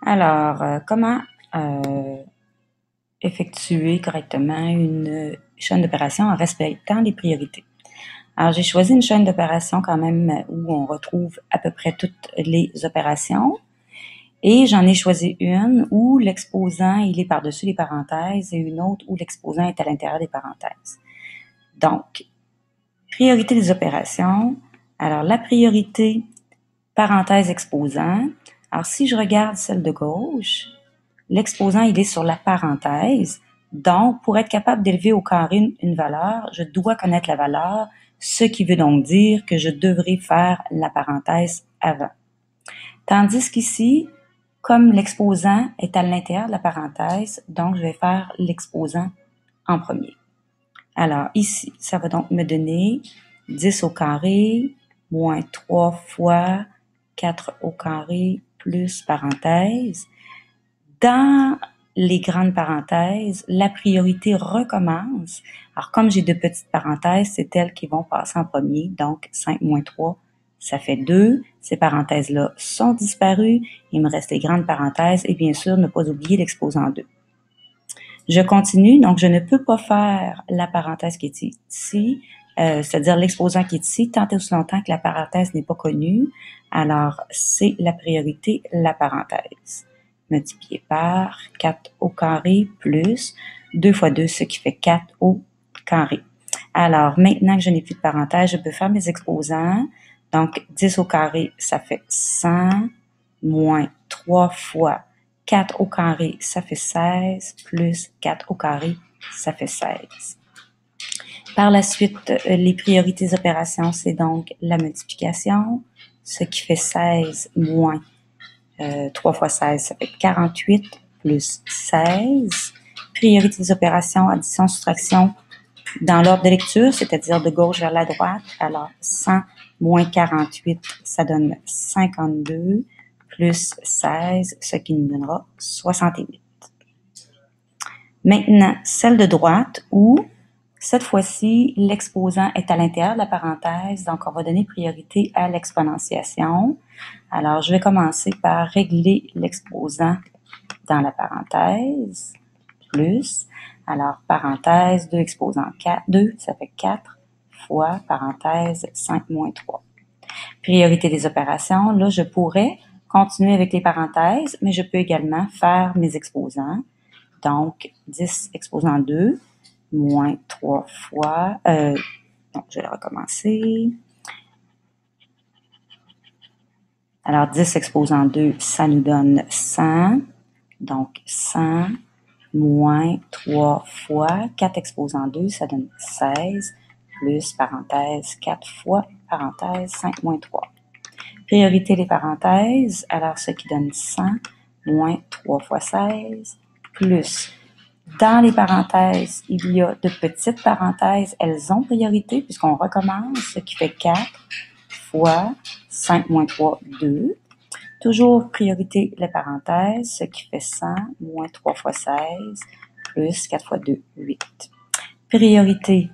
Alors, comment effectuer correctement une chaîne d'opération en respectant les priorités? Alors, j'ai choisi une chaîne d'opération quand même où on retrouve à peu près toutes les opérations. Et j'en ai choisi une où l'exposant, il est par-dessus les parenthèses et une autre où l'exposant est à l'intérieur des parenthèses. Donc, priorité des opérations. Alors, la priorité parenthèse exposant. Alors, si je regarde celle de gauche, l'exposant, il est sur la parenthèse. Donc, pour être capable d'élever au carré une valeur, je dois connaître la valeur, ce qui veut donc dire que je devrais faire la parenthèse avant. Tandis qu'ici, comme l'exposant est à l'intérieur de la parenthèse, donc je vais faire l'exposant en premier. Alors, ici, ça va donc me donner 10 au carré, moins 3 fois 4 au carré, plus parenthèse. Dans les grandes parenthèses, la priorité recommence. Alors, comme j'ai de petites parenthèses, c'est elles qui vont passer en premier. Donc, 5 moins 3, ça fait 2. Ces parenthèses-là sont disparues. Il me reste les grandes parenthèses et bien sûr, ne pas oublier l'exposant 2. Je continue, donc je ne peux pas faire la parenthèse qui est ici, c'est-à-dire l'exposant qui est ici, tant et aussi longtemps que la parenthèse n'est pas connue. Alors, c'est la priorité, la parenthèse. Multiplié par 4 au carré plus 2 fois 2, ce qui fait 4 au carré. Alors, maintenant que je n'ai plus de parenthèse, je peux faire mes exposants. Donc, 10 au carré, ça fait 100, moins 3 fois 4 au carré, ça fait 16, plus 4 au carré, ça fait 16. Par la suite, les priorités des opérations, c'est donc la multiplication, ce qui fait 16 moins 3 fois 16, ça fait 48, plus 16. Priorité des opérations, addition, soustraction, dans l'ordre de lecture, c'est-à-dire de gauche vers la droite. Alors, 100 moins 48, ça donne 52, plus 16, ce qui nous donnera 68. Maintenant, celle de droite où, cette fois-ci, l'exposant est à l'intérieur de la parenthèse, donc on va donner priorité à l'exponentiation. Alors, je vais commencer par régler l'exposant dans la parenthèse, plus, alors, parenthèse, 2 exposant 4, 2, ça fait 4, fois, parenthèse, 5 moins 3. Priorité des opérations, là, je pourrais continuer avec les parenthèses, mais je peux également faire mes exposants. Donc, 10 exposant 2, moins 3 fois, donc je vais recommencer. Alors, 10 exposant 2, ça nous donne 100. Donc, 100 moins 3 fois 4 exposant 2, ça donne 16, plus parenthèse 4 fois, parenthèse 5 moins 3. Priorité des parenthèses, alors ce qui donne 100 moins 3 fois 16, plus, dans les parenthèses, il y a de petites parenthèses, elles ont priorité puisqu'on recommence, ce qui fait 4 fois 5 moins 3, 2. Toujours priorité les parenthèses, ce qui fait 100 moins 3 fois 16, plus 4 fois 2, 8. Priorité,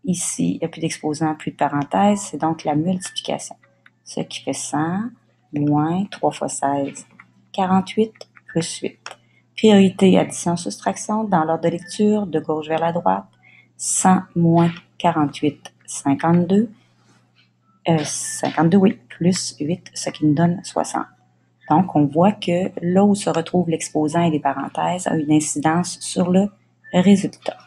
ici, il n'y a plus d'exposant, plus de parenthèses, c'est donc la multiplication. Ce qui fait 100 moins 3 fois 16, 48 plus 8. Priorité, addition, soustraction, dans l'ordre de lecture, de gauche vers la droite, 100 moins 48, 52. 52, oui, plus 8, ce qui nous donne 60. Donc, on voit que là où se retrouvent l'exposant et les parenthèses a une incidence sur le résultat.